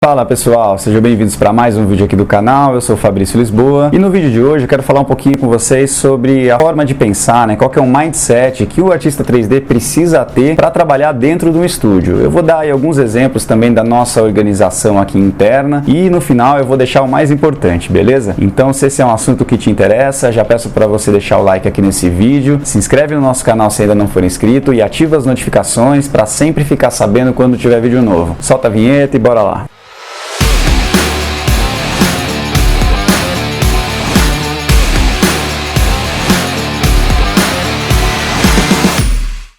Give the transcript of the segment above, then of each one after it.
Fala pessoal, sejam bem-vindos para mais um vídeo aqui do canal. Eu sou o Fabrício Lisboa e no vídeo de hoje eu quero falar um pouquinho com vocês sobre a forma de pensar, qual que é o mindset que o artista 3D precisa ter para trabalhar dentro de um estúdio. Eu vou dar aí alguns exemplos também da nossa organização aqui interna e no final eu vou deixar o mais importante, beleza? Então, se esse é um assunto que te interessa, já peço para você deixar o like aqui nesse vídeo, se inscreve no nosso canal se ainda não for inscrito e ativa as notificações para sempre ficar sabendo quando tiver vídeo novo. Solta a vinheta e bora lá!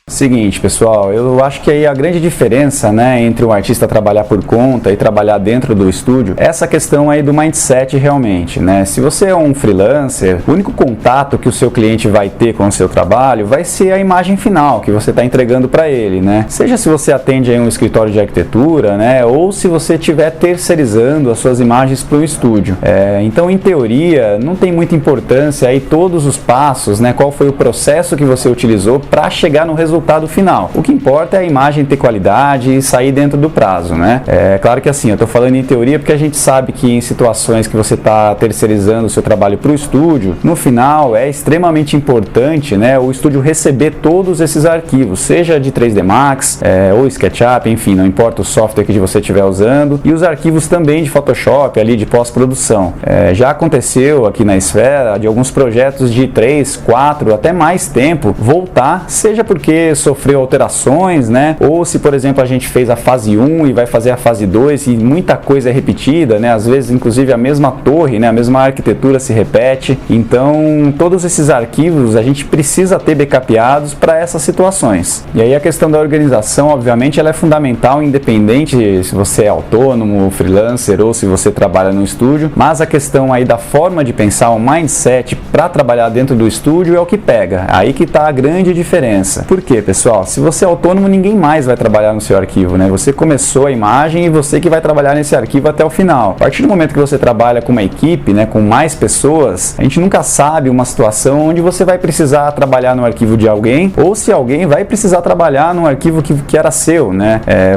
Seguinte, pessoal, eu acho que aí a grande diferença, entre um artista trabalhar por conta e trabalhar dentro do estúdio é essa questão aí do mindset realmente, Se você é um freelancer, o único contato que o seu cliente vai ter com o seu trabalho vai ser a imagem final que você está entregando para ele, Seja se você atende aí um escritório de arquitetura, ou se você estiver terceirizando as suas imagens para o estúdio. Então, em teoria, não tem muita importância aí todos os passos, qual foi o processo que você utilizou para chegar no resultado final. O que importa é a imagem ter qualidade e sair dentro do prazo, É claro que assim, eu estou falando em teoria porque a gente sabe que em situações que você está terceirizando o seu trabalho para o estúdio, no final é extremamente importante, o estúdio receber todos esses arquivos, seja de 3D Max ou SketchUp, enfim, não importa o software que você estiver usando, e os arquivos também de Photoshop, ali de pós-produção. Já aconteceu aqui na Esfera de alguns projetos de 3, 4, até mais tempo voltar, seja porque sofreu alterações, ou se, por exemplo, a gente fez a fase 1 e vai fazer a fase 2 e muita coisa é repetida, às vezes, inclusive, a mesma torre, a mesma arquitetura se repete. Então, todos esses arquivos a gente precisa ter backupados para essas situações. E aí a questão da organização, obviamente, ela é fundamental, independente se você é autônomo, freelancer ou se você trabalha no estúdio, mas a questão aí da forma de pensar, o mindset para trabalhar dentro do estúdio é o que pega. Aí que está a grande diferença. Por quê, pessoal? Se você é autônomo, ninguém mais vai trabalhar no seu arquivo, Você começou a imagem e você que vai trabalhar nesse arquivo até o final. A partir do momento que você trabalha com uma equipe, com mais pessoas, a gente nunca sabe uma situação onde você vai precisar trabalhar no arquivo de alguém ou se alguém vai precisar trabalhar num arquivo que era seu,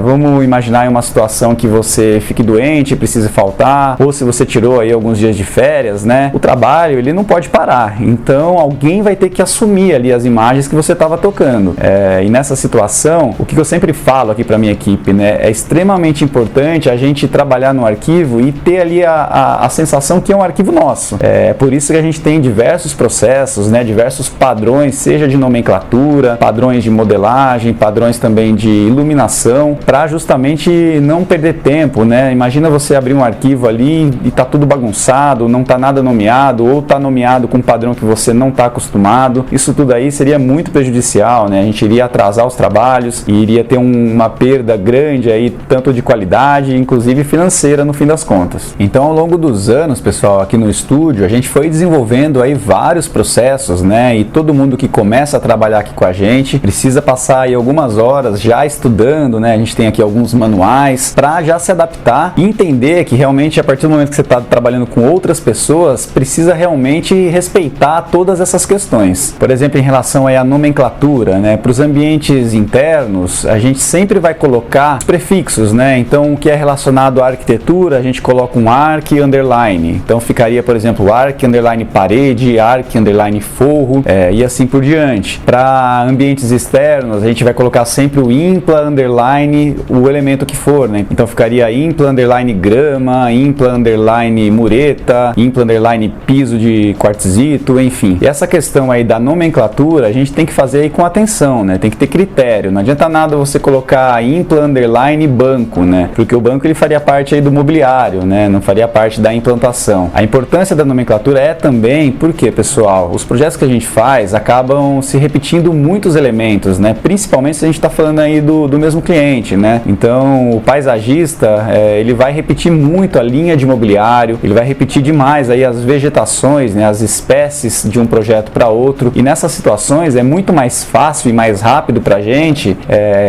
Vamos imaginar uma situação que você fique doente, precise faltar, ou se você tirou aí alguns dias de férias, O trabalho, ele não pode parar. Então, alguém vai ter que assumir ali as imagens que você estava tocando. E nessa situação, o que eu sempre falo aqui para minha equipe, é extremamente importante a gente trabalhar no arquivo e ter ali a sensação que é um arquivo nosso. É por isso que a gente tem diversos processos, diversos padrões, seja de nomenclatura, padrões de modelagem, padrões também de iluminação, para justamente não perder tempo, Imagina você abrir um arquivo ali e tá tudo bagunçado, não tá nada nomeado, ou tá nomeado com um padrão que você não tá acostumado. Isso tudo aí seria muito prejudicial, A gente iria atrasar os trabalhos e iria ter uma perda grande aí, tanto de qualidade, inclusive financeira no fim das contas. Então, ao longo dos anos, pessoal, aqui no estúdio, a gente foi desenvolvendo aí vários processos, E todo mundo que começa a trabalhar aqui com a gente precisa passar aí algumas horas já estudando, A gente tem aqui alguns manuais para já se adaptar e entender que realmente a partir do momento que você está trabalhando com outras pessoas, precisa realmente respeitar todas essas questões. Por exemplo, em relação aí à nomenclatura, para os ambientes internos, a gente sempre vai colocar prefixos, Então, o que é relacionado à arquitetura, a gente coloca um arc underline. Então, ficaria, por exemplo, arc underline parede, arc underline forro, e assim por diante. Para ambientes externos, a gente vai colocar sempre o impla underline o elemento que for, Então, ficaria impla underline grama, impla underline mureta, impla underline piso de quartzito, enfim. E essa questão aí da nomenclatura, a gente tem que fazer aí com atenção, Tem que ter critério. Não adianta nada você colocar impla underline banco, Porque o banco ele faria parte aí do mobiliário, Não faria parte da implantação. A importância da nomenclatura é também porque, pessoal, os projetos que a gente faz acabam se repetindo muitos elementos, Principalmente se a gente está falando aí do mesmo cliente, Então, o paisagista, ele vai repetir muito a linha de mobiliário, ele vai repetir demais aí as vegetações, as espécies de um projeto para outro. E nessas situações é muito mais fácil e mais mais rápido pra gente,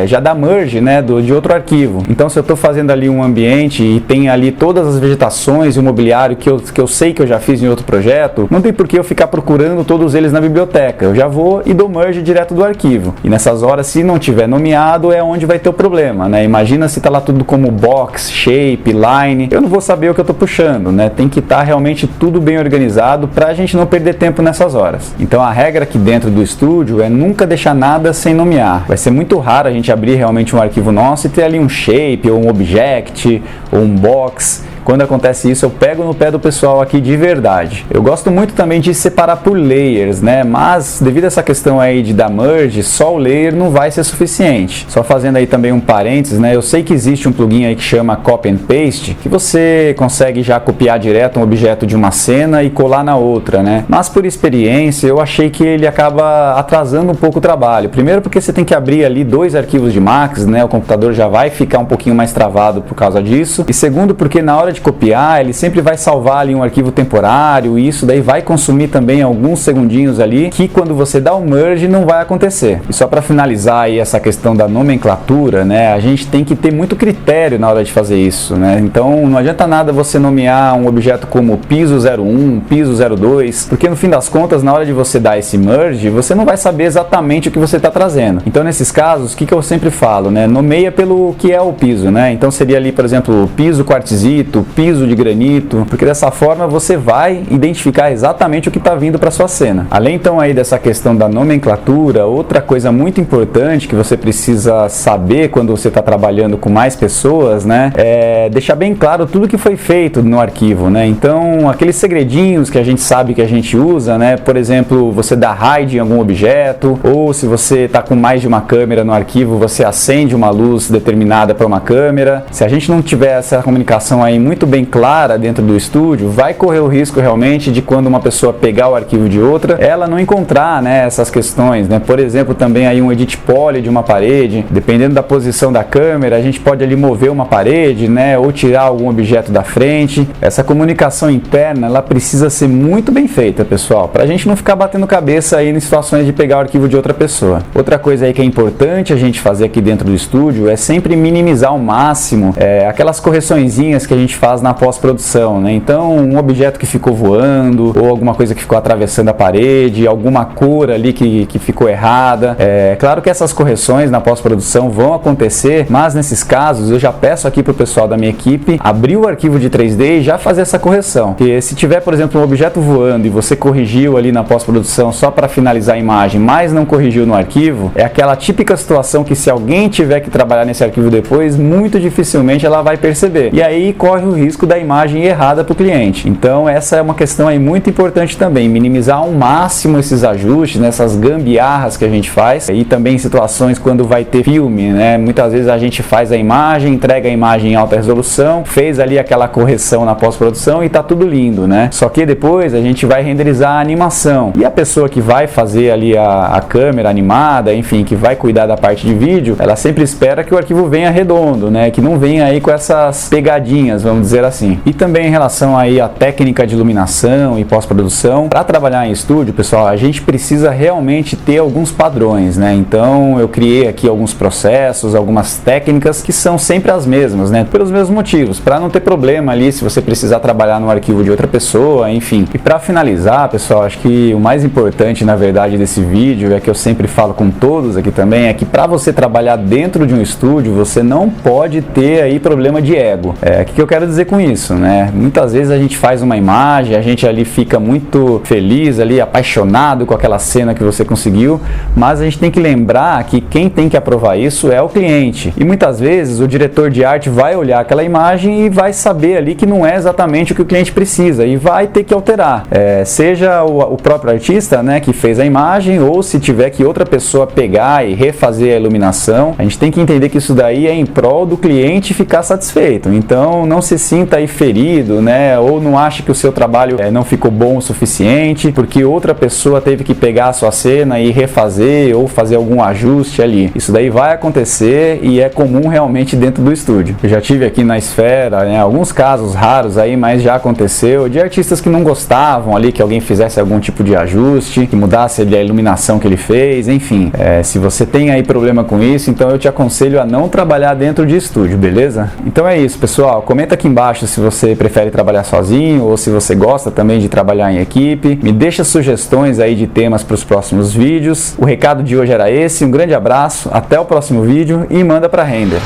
já dá merge, né, de outro arquivo. Então se eu estou fazendo ali um ambiente e tem ali todas as vegetações e o mobiliário que eu sei que eu já fiz em outro projeto, não tem por que eu ficar procurando todos eles na biblioteca. Eu já vou e dou merge direto do arquivo. E nessas horas, se não tiver nomeado, é onde vai ter o problema, né? Imagina se está lá tudo como box, shape, line, eu não vou saber o que eu estou puxando, né? Tem que estar realmente tudo bem organizado para a gente não perder tempo nessas horas. Então a regra aqui dentro do estúdio é nunca deixar nada sem nomear. Vai ser muito raro a gente abrir realmente um arquivo nosso e ter ali um shape, ou um object, ou um box. Quando acontece isso, eu pego no pé do pessoal aqui de verdade. Eu gosto muito também de separar por layers, né? Mas devido a essa questão aí de dar merge, só o layer não vai ser suficiente. Só fazendo aí também um parênteses, né? Eu sei que existe um plugin aí que chama Copy and Paste, que você consegue já copiar direto um objeto de uma cena e colar na outra, né? Mas por experiência, eu achei que ele acaba atrasando um pouco o trabalho. Primeiro porque você tem que abrir ali 2 arquivos de Max, né? O computador já vai ficar um pouquinho mais travado por causa disso. E segundo porque na hora de copiar, ele sempre vai salvar ali um arquivo temporário e isso daí vai consumir também alguns segundinhos ali, que quando você dá o merge não vai acontecer. E só para finalizar aí essa questão da nomenclatura, né, a gente tem que ter muito critério na hora de fazer isso, né? Então não adianta nada você nomear um objeto como piso 01, piso 02, porque no fim das contas, na hora de você dar esse merge, você não vai saber exatamente o que você está trazendo. Então nesses casos, o que eu sempre falo, né? Nomeia pelo que é o piso, né? Então seria ali, por exemplo, piso quartzito, piso de granito, porque dessa forma você vai identificar exatamente o que está vindo para sua cena. Além então aí dessa questão da nomenclatura, outra coisa muito importante que você precisa saber quando você está trabalhando com mais pessoas, né, é deixar bem claro tudo que foi feito no arquivo, né? Então aqueles segredinhos que a gente sabe que a gente usa, né, por exemplo, você dá hide em algum objeto, ou se você está com mais de uma câmera no arquivo, você acende uma luz determinada para uma câmera. Se a gente não tiver essa comunicação aí muito bem clara dentro do estúdio, vai correr o risco realmente de quando uma pessoa pegar o arquivo de outra, ela não encontrar, né, essas questões, né? Por exemplo, também aí um edit poly de uma parede, dependendo da posição da câmera, a gente pode ali mover uma parede, né, ou tirar algum objeto da frente. Essa comunicação interna, ela precisa ser muito bem feita, pessoal, para a gente não ficar batendo cabeça aí em situações de pegar o arquivo de outra pessoa. Outra coisa aí que é importante a gente fazer aqui dentro do estúdio é sempre minimizar ao máximo aquelas correçõezinhas que a gente faz na pós-produção, né? Então, um objeto que ficou voando, ou alguma coisa que ficou atravessando a parede, alguma cor ali que ficou errada. É claro que essas correções na pós-produção vão acontecer, mas nesses casos eu já peço aqui para o pessoal da minha equipe abrir o arquivo de 3D e já fazer essa correção. Porque se tiver, por exemplo, um objeto voando e você corrigiu ali na pós-produção só para finalizar a imagem, mas não corrigiu no arquivo, é aquela típica situação que se alguém tiver que trabalhar nesse arquivo depois, muito dificilmente ela vai perceber. E aí corre o risco da imagem errada para o cliente. Então essa é uma questão aí muito importante também, minimizar ao máximo esses ajustes, nessas gambiarras que a gente faz, e também em situações quando vai ter filme, né? Muitas vezes a gente faz a imagem, entrega a imagem em alta resolução, fez ali aquela correção na pós-produção e tá tudo lindo, né? Só que depois a gente vai renderizar a animação, e a pessoa que vai fazer ali a câmera animada, enfim, que vai cuidar da parte de vídeo, ela sempre espera que o arquivo venha redondo, né? Que não venha aí com essas pegadinhas, vamos dizer assim. E também em relação aí à técnica de iluminação e pós-produção, para trabalhar em estúdio, pessoal, a gente precisa realmente ter alguns padrões, né? Então eu criei aqui alguns processos, algumas técnicas que são sempre as mesmas, né? Pelos mesmos motivos, para não ter problema ali se você precisar trabalhar no arquivo de outra pessoa, enfim. E para finalizar, pessoal, acho que o mais importante, na verdade, desse vídeo, é que eu sempre falo com todos aqui também, é que para você trabalhar dentro de um estúdio, você não pode ter aí problema de ego. O que eu quero dizer com isso, né? Muitas vezes a gente faz uma imagem, a gente ali fica muito feliz ali, apaixonado com aquela cena que você conseguiu, mas a gente tem que lembrar que quem tem que aprovar isso é o cliente. E muitas vezes o diretor de arte vai olhar aquela imagem e vai saber ali que não é exatamente o que o cliente precisa e vai ter que alterar. Seja o próprio artista, né, que fez a imagem, ou se tiver que outra pessoa pegar e refazer a iluminação, a gente tem que entender que isso daí é em prol do cliente ficar satisfeito. Então não se se sinta aí ferido, né? Ou não ache que o seu trabalho não ficou bom o suficiente, porque outra pessoa teve que pegar a sua cena e refazer ou fazer algum ajuste ali. Isso daí vai acontecer e é comum realmente dentro do estúdio. Eu já tive aqui na Esfera, né, alguns casos raros aí, mas já aconteceu, de artistas que não gostavam ali que alguém fizesse algum tipo de ajuste, que mudasse ali a iluminação que ele fez, enfim. Se você tem aí problema com isso, então eu te aconselho a não trabalhar dentro de estúdio, beleza? Então é isso, pessoal. Comenta aqui embaixo se você prefere trabalhar sozinho ou se você gosta também de trabalhar em equipe. Me deixa sugestões aí de temas para os próximos vídeos. O recado de hoje era esse. Um grande abraço, até o próximo vídeo e manda para render.